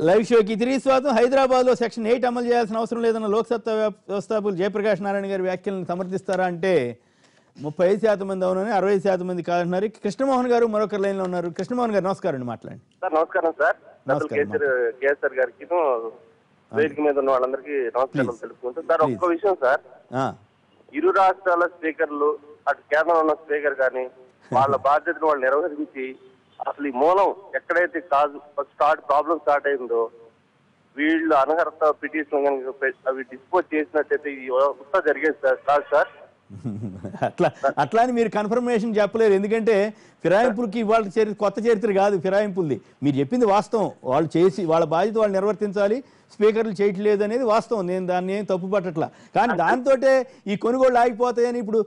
Live షోకి తిరిగి స్వాగతం. హైదరాబాద్లో సెక్షన్ 8 అమలు చేయాల్సిన అవసరం లేదన్న లోక్సత్తా వ్యవస్థాపకులు జయప్రకాష్ నారాయణ గారి వ్యాఖ్యలను సమర్థిస్తారా అంటే 35% మంది అవునని, 60% మంది కాదంటున్నారు. కృష్ణమోహన్ గారు మరొక లైన్లో ఉన్నారు. కృష్ణమోహన్ గారు నమస్కారం అండి, మాట్లాడండి. సార్ నమస్కారం సార్. కేసీఆర్ గారికి వేదిక మీద ఉన్న వాళ్ళందరికీ నమస్కారం తెలుపుకుంటూ సార్ ఒక్క విషయం సార్, ఇరు రాష్ట్రాల స్పీకర్లు అటు కేంద్రంలో ఉన్న స్పీకర్ కానీ వాళ్ళ బాధ్యతను వాళ్ళు నిర్వహించి అసలు ఈ మూలం ఎక్కడైతే ప్రాబ్లం స్టార్ట్ అయిందో వీళ్ళు అనర్హత పిటిషన్ అవి డిస్పోజ్ చేసినట్టయితే ఇది ఉత్తా జరిగేది సార్ కాదు సార్. అట్లా అని మీరు కన్ఫర్మేషన్ చెప్పలేరు, ఎందుకంటే ఫిరాయింపులకి ఇవాళ కొత్త చరిత్ర కాదు ఫిరాయింపులది. మీరు చెప్పింది వాస్తవం, వాళ్ళు చేసి వాళ్ళ బాధ్యత వాళ్ళు నిర్వర్తించాలి, స్పీకర్లు చేయట్లేదు అనేది వాస్తవం, నేను దాన్ని ఏం తప్పు పట్టట్లా. కానీ దాంతో ఈ కొనుగోళ్ళు ఆగిపోతాయని ఇప్పుడు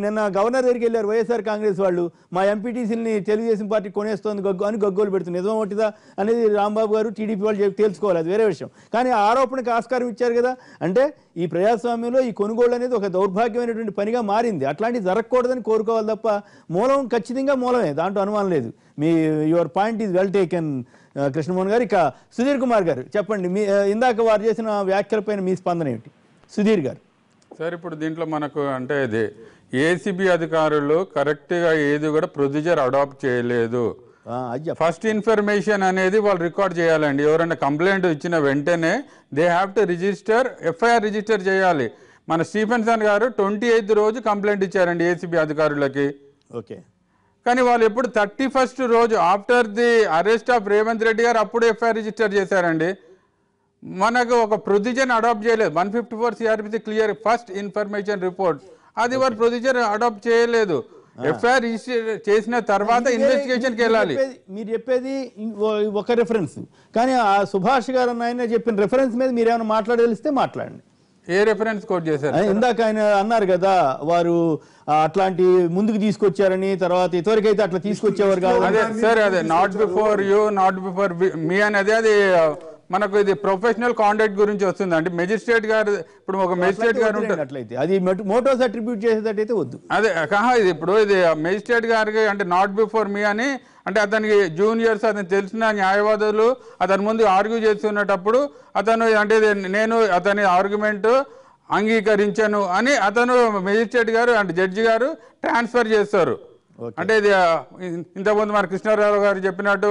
నిన్న గవర్నర్ దగ్గరికి వెళ్ళారు వైఎస్ఆర్ కాంగ్రెస్ వాళ్ళు, మా ఎంపీటీసీని తెలుగుదేశం పార్టీ కొనేస్తోంది అని గగ్గోలు పెడుతుంది. నిజం ఒకటిదా అనేది రాంబాబు గారు టీడీపీ వాళ్ళు తేల్చుకోవాలి, అది వేరే విషయం. కానీ ఆ ఆరోపణకు ఆస్కారం ఇచ్చారు కదా. అంటే ఈ ప్రజాస్వామ్యంలో ఈ కొనుగోలు అనేది ఒక దౌర్భాగ్యమైనటువంటి పనిగా మారింది. అట్లాంటివి జరగకూడదని కోరుకోవాలి తప్ప మూలం ఖచ్చితంగా మూలమే, దాంట్లో అనుమానం లేదు. Me your point is well taken Krishnamohan గారు. ఇక సుధీర్ కుమార్ గారు చెప్పండి, మీ ఇందాక వారు చేసిన వ్యాఖ్యలపైన మీ స్పందన ఏమిటి? సుధీర్ గారు. సార్ ఇప్పుడు దీంట్లో మనకు అంటే ఇది ఏసీబీ అధికారులు కరెక్ట్గా ఏది కూడా ప్రొసీజర్ అడాప్ట్ చేయలేదు. ఫస్ట్ ఇన్ఫర్మేషన్ అనేది వాళ్ళు రికార్డ్ చేయాలండి. ఎవరైనా కంప్లైంట్ ఇచ్చిన వెంటనే they have to register, FIR register చేయాలి. మన స్టీఫెన్సన్ గారు 28th రోజు కంప్లైంట్ ఇచ్చారండి ఏసీబీ అధికారులకి. ఓకే, కానీ వాళ్ళు ఎప్పుడు 31st రోజు after the arrest of Revanth Reddy గారు అప్పుడు ఎఫ్ఐఆర్ రిజిస్టర్ చేశారండి. మనకు ఒక ప్రొసీజర్ అడాప్ట్ చేయలేదు. 154 CrPC clear first information report, అది వారు ప్రొసీజర్ అడాప్ట్ చేయలేదు. ఎఫ్ఐఆర్ రిజిస్టర్ చేసిన తర్వాత ఇన్వెస్టిగేషన్కి వెళ్ళాలి. మీరు చెప్పేది ఒక రెఫరెన్స్, కానీ ఆ సుభాష్ గారు ఆయన చెప్పిన రెఫరెన్స్ మీద మీరు ఏమైనా మాట్లాడగలిస్తే మాట్లాడండి. ఏ రెఫరెన్స్ కోట్ చేశారు? ఇందాక ఆయన అన్నారు కదా, వారు అట్లాంటి ముందుకు తీసుకొచ్చారని, తర్వాత ఇతవరకైతే అట్లా తీసుకొచ్చేవారు కాదు. అదే సార్, అదే not before you not before me అనేది అది మనకు ఇది ప్రొఫెషనల్ కాండక్ట్ గురించి వస్తుంది. అంటే మెజిస్ట్రేట్ గారు, ఇప్పుడు ఒక మెజిస్ట్రేట్ గారు ఉంటారు, అట్లయితే అది మోటోస్ అట్రిబ్యూట్ చేసేటట్టయితే వద్దు. అదే ఇది ఇప్పుడు ఇది మెజిస్ట్రేట్ గారికి అంటే నాట్ బిఫోర్ మీ అని అంటే అతనికి జూనియర్స్, అతను తెలిసిన న్యాయవాదులు అతని ముందు ఆర్గ్యూ చేస్తున్నప్పుడు అతను అంటే నేను అతని ఆర్గ్యుమెంట్ అంగీకరించను అని అతను మెజిస్ట్రేట్ గారు అంటే జడ్జి గారు ట్రాన్స్ఫర్ చేస్తారు. అంటే ఇది ఇంతకుముందు మన కృష్ణారావు గారు చెప్పినట్టు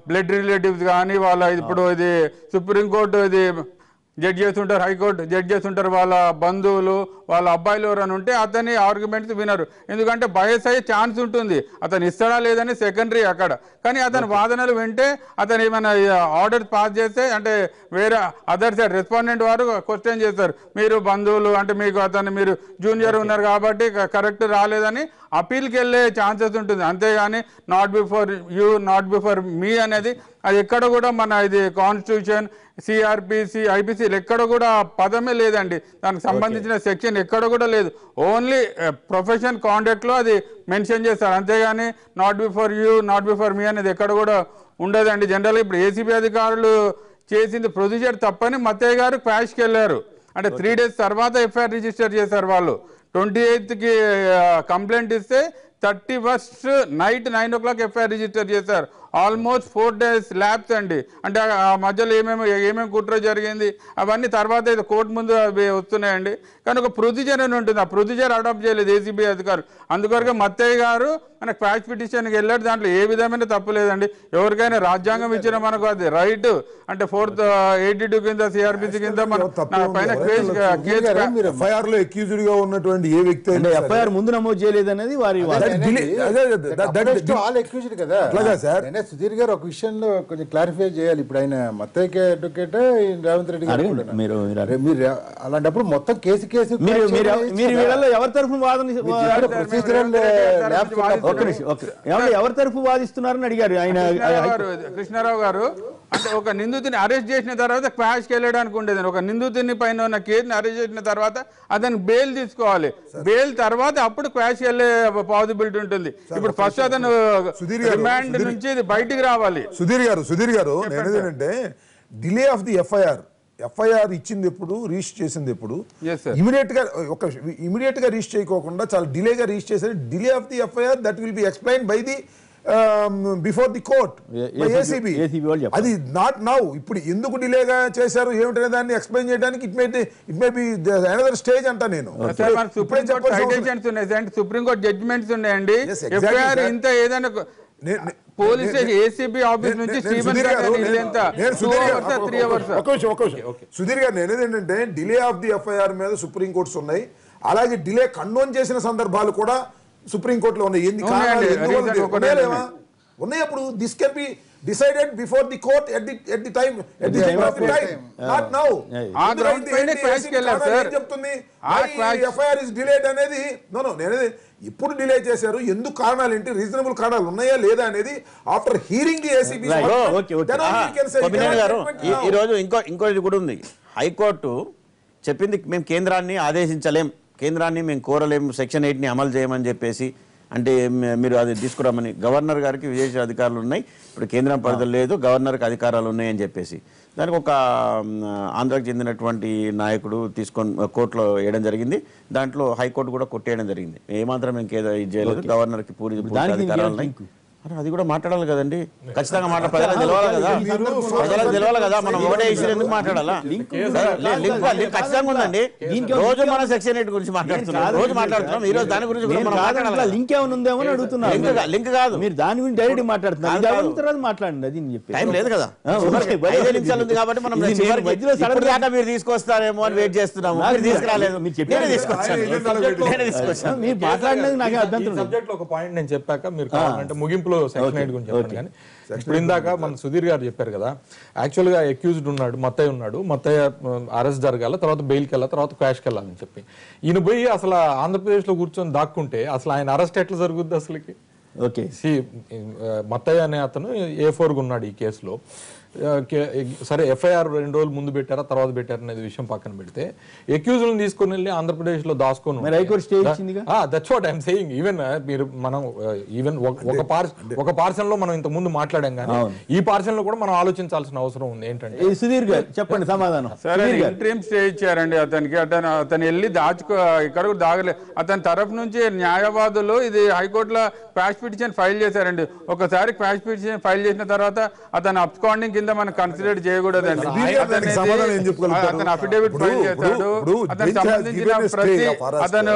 బ్లడ్ రిలేటివ్స్ కానీ వాళ్ళ ఇప్పుడు ఇది సుప్రీంకోర్టు ఇది జడ్జ్ చేస్తుంటారు, హైకోర్టు జడ్జ్ చేస్తుంటారు, వాళ్ళ బంధువులు వాళ్ళ అబ్బాయిలు ఎవరైనా ఉంటే అతని ఆర్గ్యుమెంట్స్ వినరు. ఎందుకంటే బయస్ అయ్యే ఛాన్స్ ఉంటుంది, అతను ఇస్తాడా లేదని సెకండరీ అక్కడ. కానీ అతని వాదనలు వింటే అతను ఏమైనా ఆర్డర్ పాస్ చేస్తే అంటే వేరే అదర్ సైడ్ రెస్పాండెంట్ వారు క్వశ్చన్ చేస్తారు, మీరు బంధువులు అంటే మీకు అతను మీరు జూనియర్ ఉన్నారు కాబట్టి కరెక్ట్ రాలేదని అపీల్కి వెళ్ళే ఛాన్సెస్ ఉంటుంది. అంతేగాని not before you not before me అనేది అది ఎక్కడ కూడా మన ఇది కాన్స్టిట్యూషన్, సిఆర్పిసి, ఐపీసీలు ఎక్కడ కూడా పదమే లేదండి. దానికి సంబంధించిన సెక్షన్ ఎక్కడ కూడా లేదు. ఓన్లీ ప్రొఫెషన్ కాండక్ట్లో అది మెన్షన్ చేస్తారు, అంతేగాని not before you not before me అనేది ఎక్కడ కూడా ఉండదండి. జనరల్గా ఇప్పుడు ఏసీబీ అధికారులు చేసింది ప్రొసీజర్ తప్పని మత్తయ్య గారు క్వాష్కి వెళ్ళారు. అంటే 3 days తర్వాత ఎఫ్ఐఆర్ రిజిస్టర్ చేశారు వాళ్ళు. 28th కంప్లైంట్ ఇస్తే 31st night 9 o'clock FIR register చేశారు. ఆల్మోస్ట్ 4 days ల్యాబ్స్ అండి. అంటే ఆ మధ్యలో ఏమేమి కుట్ర జరిగింది అవన్నీ తర్వాత అయితే కోర్టు ముందు అవి వస్తున్నాయండి. కానీ ఒక ప్రొసీజర్ అని ఉంటుంది, ఆ ప్రొసీజర్ అడాప్ట్ చేయలేదు ఏసీబీ అధికారులు. అందుకొరకే మత్తయ్య గారు మన క్వాష్ పిటిషన్కి వెళ్ళాడు. దాంట్లో ఏ విధమైన తప్పు లేదండి. ఎవరికైనా రాజ్యాంగం ఇచ్చిన మనకు అది రైట్ అంటే 482 కింద సిఆర్పిసి కింద మన పైన ఎఫ్ఐఆర్ లో అక్యూజ్డ్ గా ఉన్నటువంటి ఏ వ్యక్తి ఎఫ్ఐఆర్ ముందు నమోదు చేయలేదు అనేది వారి సార్. సుధీర్ గారు ఒక విషయంలో కొంచెం క్లారిఫై చేయాలి. ఇప్పుడు ఆయన మత్తయ్య అడ్వకేట్, రేవంత్ రెడ్డి గారు మీరు అలాంటప్పుడు మొత్తం కేసు ఎవరి తరఫున ఎవరి తరఫు వాదిస్తున్నారని అడిగారు ఆయన. కృష్ణారావు గారు అంటే ఒక నిందితుని అరెస్ట్ చేసిన తర్వాత క్వాష్కి వెళ్ళడానికి ఉండేది. ఒక నిందితుని పైన ఉన్న కేసుని అరెస్ట్ చేసిన తర్వాత అతను బెయిల్ తీసుకోవాలి. బెయిల్ తర్వాత అప్పుడు క్వాష్కి వెళ్ళే పాసిబిలిటీ ఉంటుంది. ఇప్పుడు ఫస్ట్ అతను రిమాండ్ నుంచి బయటికి రావాలి. సుధీర్ గారు నేనేంటంటే డిలే ఆఫ్ ది ఎఫ్ఐఆర్ ఇచ్చింది ఎప్పుడు, రిజిస్టర్ చేసింది ఎప్పుడు, ఇమీడియట్ గా రిజిస్టర్ చేయకోకుండా చాలా డిలేగా రిజిస్టర్ చేశారు. Delay of the FIR that will be explain by the before the court ACB. ACB వాళ్ళు చెప్పాలి. అది నాట్ నౌ. ఇప్పుడు ఎందుకు డిలేగా చేశారు ఏమిటనే దాన్ని ఎక్స్ప్లెయిన్ చేయడానికి it may be another stage అంట నేను. సుప్రీంకోర్టు జడ్జిమెంట్స్ ఉన్నాయండి. ఎఫ్ఐఆర్ ఇంత ఏదైనా పోలీస్ స్టేషన్ ఏసీబీ ఆఫీస్ నుంచి సుధీర్ గారు నేనేది ఏంటంటే డిలే ఆఫ్ ది ఎఫ్ఐఆర్ మీద సుప్రీం కోర్ట్స్ ఉన్నాయి. అలాగే డిలే కండోన్ చేసిన సందర్భాలు కూడా సుప్రీంకోర్టులో ఉన్నాయి. ఉన్నాయి. అప్పుడు this can be decided before the court at the time of the time, not now. ఆ గ్రౌండ్ పైనే క్రాష్ కెళ్ళారు సార్. చెప్తుంది ఎఫ్ఐఆర్ ఇస్ డిలేడ్ అనేది నేనేది ఇప్పుడు డిలే చేశారు, ఎందుకు కారణాలు ఏంటి, రీజనబుల్ కారణాలు ఉన్నాయా లేదా అనేది ఆఫ్టర్ హీరింగ్ ది ఏసీబీ. ఈ రోజు ఇంకోటి కూడా ఉంది. హైకోర్టు చెప్పింది మేము కేంద్రాన్ని ఆదేశించలేం, కేంద్రాన్ని మేము కోరలేము, సెక్షన్ 8ని అమలు చేయమని చెప్పేసి, అంటే మీరు అది తీసుకురామని. గవర్నర్ గారికి విదేశీ అధికారులు ఉన్నాయి, ఇప్పుడు కేంద్రం పరిధిలో లేదు, గవర్నర్కి అధికారాలు ఉన్నాయని చెప్పేసి దానికి ఒక ఆంధ్రాకి చెందినటువంటి నాయకుడు తీసుకొని కోర్టులో వేయడం జరిగింది. దాంట్లో హైకోర్టు కూడా కొట్టేయడం జరిగింది. ఏమాత్రం ఇంకేదో ఇది చేయలేదు, గవర్నర్కి పూర్తి అధికారాలు ఉన్నాయి. అది కూడా మాట్లాడాలి కదండి, ఖచ్చితంగా ప్రజలకు తెలవాలి కదా, ప్రజలకు తెలవాలి కదా. మనం ఒకటే ఇష్యూ ఎందుకు మాట్లాడాలా? ఖచ్చితంగా ఉందండి. రోజు మనం సెక్షన్ 8 గురించి మాట్లాడుతున్నాం, రోజు మాట్లాడుతున్నాం. ఈ రోజు దాని గురించి కూడా మనం మాట్లాడాలి. లింక్ ఏమైనా ఉందేమో అని అడుగుతున్నారు. లింక్ కాదు, మీరు దాని గురించి డైరెక్ట్ మాట్లాడుతున్నారు. మాట్లాడండి, అది టైం లేదు కదా, 5 నిమిషాలు ఉంది కాబట్టి మనం మధ్యలో మీరు తీసుకొస్తారేమో అని వెయిట్ చేస్తున్నాము. మీరు తీసుకురాలేదు, మీరు మాట్లాడినది నాకు అభ్యంతరం. సబ్జెక్ట్ ఒక పాయింట్ నేను చెప్పాక మీరు కావాలంటే ముగింపు సెక్షన్ 8 గురించి చెప్పండి. కానీ ఇప్పుడు ఇందాక మన సుధీర్ గారు చెప్పారు కదా, యాక్చువల్ గా అక్యూజ్డ్ ఉన్నాడు, మత్తయ్య ఉన్నాడు, మత్తయ్య అరెస్ట్ జరగాల, తర్వాత బెయిల్కి వెళ్ళాలి, తర్వాత క్వాష్కి వెళ్ళాలని చెప్పి ఈయన పోయి అసలు ఆంధ్రప్రదేశ్ లో కూర్చొని దాక్కుంటే అసలు ఆయన అరెస్ట్ ఎట్లా జరుగుద్ది అసలుకి? ఓకే, మత్తయ్య అనే అతను A4 ఉన్నాడు ఈ కేసులో. సరే ఎఫ్ఐఆర్ 2 రోజులు ముందు పెట్టారా తర్వాత పెట్టారా అనేది విషయం పక్కన పెడితే అక్యూజ్లను తీసుకుని వెళ్ళి ఆంధ్రప్రదేశ్ లో దాచుకొని that's what I'm saying. Even మీరు మనం ఈవెన్ ఒక పార్సన్ లో మనం ఇంత ముందు మాట్లాడాం కానీ ఈ పార్సన్ లో కూడా మనం ఆలోచించాల్సిన అవసరం ఉంది. ఏంటంటే సుధీర్ గారు చెప్పండి సమాధానం. సరే, ఇంట్రీమ్ స్టే ఇచ్చారండి అతనికి. అతను వెళ్ళి ఇక్కడ కూడా దాగలేదు. అతని తరఫు నుంచి న్యాయవాదులు ఇది హైకోర్టులో క్వాష్ పిటిషన్ ఫైల్ చేశారండి. ఒకసారి క్వాష్ పిటిషన్ ఫైల్ చేసిన తర్వాత అతను అబ్స్కాండింగ్ కింద మనం కన్సిడర్ చేయకూడదండి. అతను అఫిడేవిట్ ఫైల్ చేశాడు, అతనికి సంబంధించిన ప్రతి అతను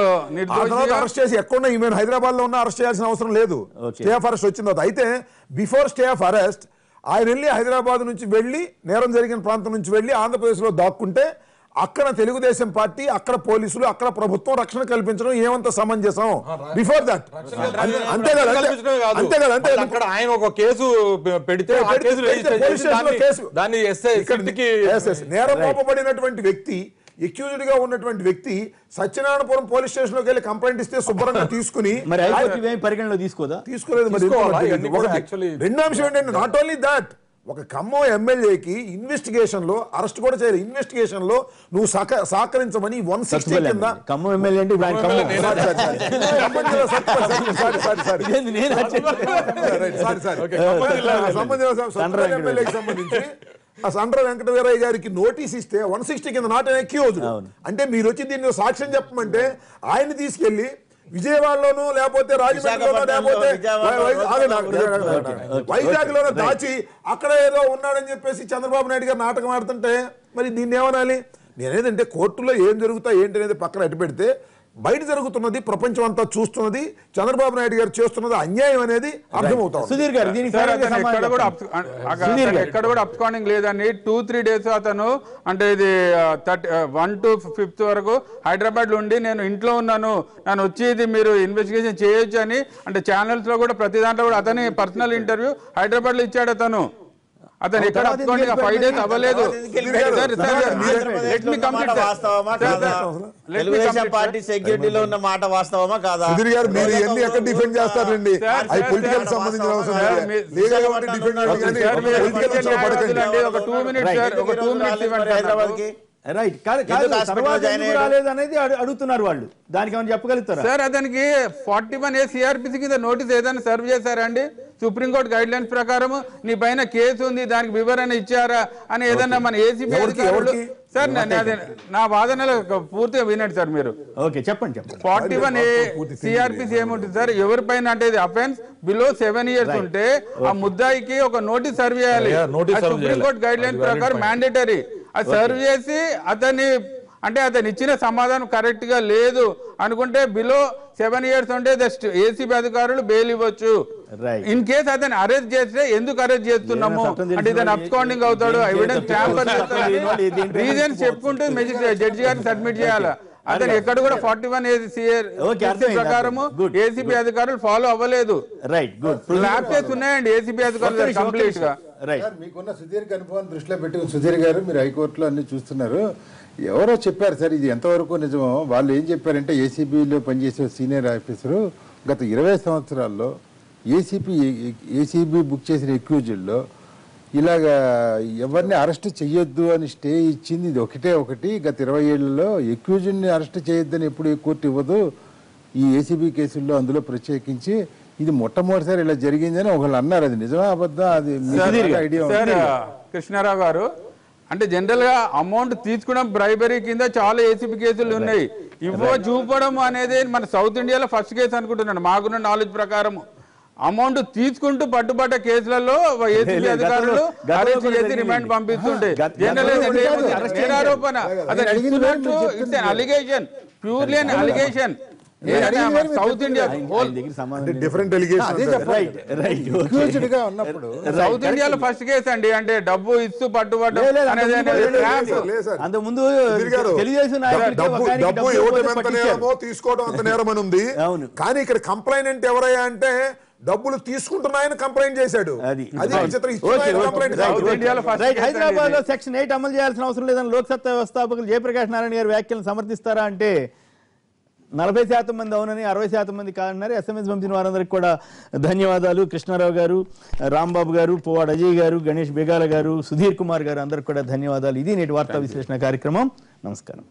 అరెస్ట్ చేసి ఎక్కడ ఈమెన్ హైదరాబాద్ లో ఉన్న అరెస్ట్ చేయాల్సిన అవసరం లేదు. స్టే ఆఫ్ అరెస్ట్ వచ్చింది. అయితే బిఫోర్ స్టే ఆఫ్ అరెస్ట్ ఆయన వెళ్ళి హైదరాబాద్ నుంచి వెళ్ళి నేరం జరిగిన ప్రాంతం నుంచి వెళ్ళి ఆంధ్రప్రదేశ్ లో దాక్కుంటే అక్కడ తెలుగుదేశం పార్టీ, అక్కడ పోలీసులు, అక్కడ ప్రభుత్వం రక్షణ కల్పించడం ఏమంత సమంజసం? బిఫోర్ దట్ అంతే కదా. అక్కడ ఆయన ఒక కేసు పెడితే నేరం మోపబడినటువంటి వ్యక్తి, అక్యూజ్డ్ గా ఉన్నటువంటి వ్యక్తి సత్యనారాయణపురం పోలీస్ స్టేషన్ లోకి వెళ్ళి కంప్లైంట్ ఇస్తే శుభ్రంగా తీసుకుని పరిగణలో తీసుకోలేదు. రెండో అంశం ఏంటంటే నాట్ ఓన్లీ దాట్, ఒక ఖమ్మం ఎమ్మెల్యేకి ఇన్వెస్టిగేషన్ లో అరెస్ట్ కూడా చేయలేదు. ఇన్వెస్టిగేషన్ లో నువ్వు సహకరించమని 160 కింద ఖమ్మం ఎమ్మెల్యే అంటే ఎమ్మెల్యేకి సంబంధించి ఆ సండ్ర వెంకటవీరయ్య గారికి నోటీస్ ఇస్తే 160 కింద నాట్ అన్ అక్యూజ్డ్. అంటే మీరు వచ్చి దీన్ని సాక్ష్యం చెప్పమంటే ఆయన్ని తీసుకెళ్లి విజయవాడలోనూ లేకపోతే రాజమండ్రిలోనూ లేకపోతే వైజాగ్ లోనూ దాచి అక్కడ ఏదో ఉన్నాడని చెప్పేసి చంద్రబాబు నాయుడు గారు నాటకం ఆడుతుంటే మరి దీన్ని ఏమనాలి? నేనేదంటే కోర్టులో ఏం జరుగుతా ఏంటి అనేది పక్కన అటు పెడితే బయట జరుగుతున్నది ప్రపంచం అంతా చూస్తున్నది, చంద్రబాబు నాయుడు గారు చేస్తున్నది అన్యాయం అనేది అర్థమవుతుంది. సుధీర్ గారు ఎక్కడ కూడా అబ్స్కాండింగ్ లేదని 2-3 డేస్ అతను అంటే ఇది 1 to 5th వరకు హైదరాబాద్ లో ఉండి నేను ఇంట్లో ఉన్నాను, నన్ను వచ్చి ఇది మీరు ఇన్వెస్టిగేషన్ చేయొచ్చు అని అంటే ఛానల్స్ లో కూడా ప్రతి దాంట్లో కూడా అతని పర్సనల్ ఇంటర్వ్యూ హైదరాబాద్ లో ఇచ్చాడు. అతను ఎక్కడ 5 days అవ్వలేదు. తెలుగుదేశం పార్టీ సెక్యూరిటీలో ఉన్న మాట వాస్తవమా కాదా? సుధీర్ గారు మీరు ఎన్ని ఎక్కడ డిఫెండ్ చేస్తారండి? అది పొలిటికల్ సంబంధించిన అవసరం హైదరాబాద్ కి రైట్ అనేది అడుగుతున్నారు వాళ్ళు. దానికి ఏమైనా చెప్పగలుగుతారా సార్? అతనికి 41A CRPC కింద నోటీస్ ఏదైనా సర్వ్ చేశారండి? సుప్రీంకోర్టు గైడ్ లైన్స్ ప్రకారం నీ పైన కేసు ఉంది, దానికి వివరణ ఇచ్చారా అని ఏదన్నా మన ఏసీబీ సార్ నా వాదనలో పూర్తిగా వినండి సార్ మీరు. ఓకే, చెప్పండి. 41A సిఆర్పిసి ఏముంటుంది సార్, ఎవరిపైన అంటే అఫెన్స్ బిలో 7 years ఉంటే ఆ ముద్దాయికి ఒక నోటీస్ సర్వ్ చేయాలి. సుప్రీంకోర్టు గైడ్ లైన్ ప్రకారం మ్యాండేటరీ. అది సర్వ్ చేసి అతన్ని అంటే అతను ఇచ్చిన సమాధానం కరెక్ట్ గా లేదు అనుకుంటే బిలో 7 years ఉంటే ఏసీబీ అధికారులు బెయిల్ ఇవ్వచ్చు. ఇన్ కేసు అతను అరెస్ట్ చేస్తే ఎందుకు అరెస్ట్ చేస్తున్నాము అంటే ఇతను అబ్స్కాండింగ్ అవుతాడు, ఎవిడెన్స్ ట్యాంపర్ చేస్తాడు, రీజన్స్ చెప్పుకుంటూ జడ్జి గారిని సబ్మిట్ చేయాలి. అతను ఎక్కడ కూడా 41A ప్రకారము ఏసీబీ అధికారులు ఫాలో అవ్వలేదు. ల్యాప్సెస్ ఉన్నాయండి ఏసీబీ అధికారులు కంప్లీట్ గా. మీకున్న సుదీర్ఘ అనుభవాన్ని దృష్టిలో పెట్టుకుని సుధీర్ గారు మీరు హైకోర్టులో అన్ని చూస్తున్నారు, ఎవరో చెప్పారు సార్ ఇది ఎంతవరకు నిజమో. వాళ్ళు ఏం చెప్పారంటే ఏసీబీలో పనిచేసే సీనియర్ ఆఫీసరు గత 20 సంవత్సరాల్లో ఏసీబీ బుక్ చేసిన ఎక్యూజ్డ్లో ఇలాగా ఎవరిని అరెస్ట్ చేయొద్దు అని స్టే ఇచ్చింది ఇది ఒకటి. గత 20 ఏళ్లలో ఎక్యూజ్డ్ని అరెస్ట్ చేయొద్దని ఎప్పుడు ఏ కోర్టు ఇవ్వదు ఈ ఏసీబీ కేసుల్లో, అందులో ప్రత్యేకించి ఇది మొట్టమొదటిసారి ఇలా జరిగిందని ఒకళ్ళు అన్నారు. అది నిజమా అబద్ధం? అది ఐడియా. కృష్ణారావు గారు అంటే జనరల్ గా అమౌంట్ తీసుకున్నాం బ్రైబరీ కింద చాలా ఏసీబీ కేసులు ఉన్నాయి. చూపడం అనేది మన సౌత్ ఇండియాలో ఫస్ట్ కేసు అనుకుంటున్నాను మాకున్న నాలెడ్జ్ ప్రకారం. అమౌంట్ తీసుకుంటూ పట్టుబట్ట కేసులలో ఏసీబీ అధికారులు అరెస్ట్ చేసి రిమాండ్ పంపిస్తుంటే నేరారోపణ అతను allegation, purely an allegation. South India different south ఇండియాలో ఫస్ట్ కేసు అండి. అంటే డబ్బు ఇస్తూ పట్టుబట్టు అంతకుముందు డబ్బు ఇవ్వడం ఎంత నేరమో తీసుకోవడం అంత నేరం అని ఉంది. కానీ ఇక్కడ కంప్లైంట్ ఎవరయ్యా అంటే డబ్బులు తీసుకుంటున్నాయని కంప్లైంట్ చేశాడు. హైదరాబాద్ లో సెక్షన్ 8 అమలు చేయాల్సిన అవసరం లేదని లోక్సత్తా వ్యవస్థాపకులు జయప్రకాష్ నారాయణ గారి వ్యాఖ్యలను సమర్థిస్తారా అంటే 40% మంది అవునని, 60% మంది కాదన్నారు. SMS పంపిన వారందరికీ కూడా ధన్యవాదాలు. కృష్ణారావు గారు, రాంబాబు గారు, పువ్వాడ అజయ్ గారు, గణేష్ బెగాల గారు, సుధీర్ కుమార్ గారు అందరికి కూడా ధన్యవాదాలు. ఇది నేటి వార్తా విశ్లేషణ కార్యక్రమం. నమస్కారం.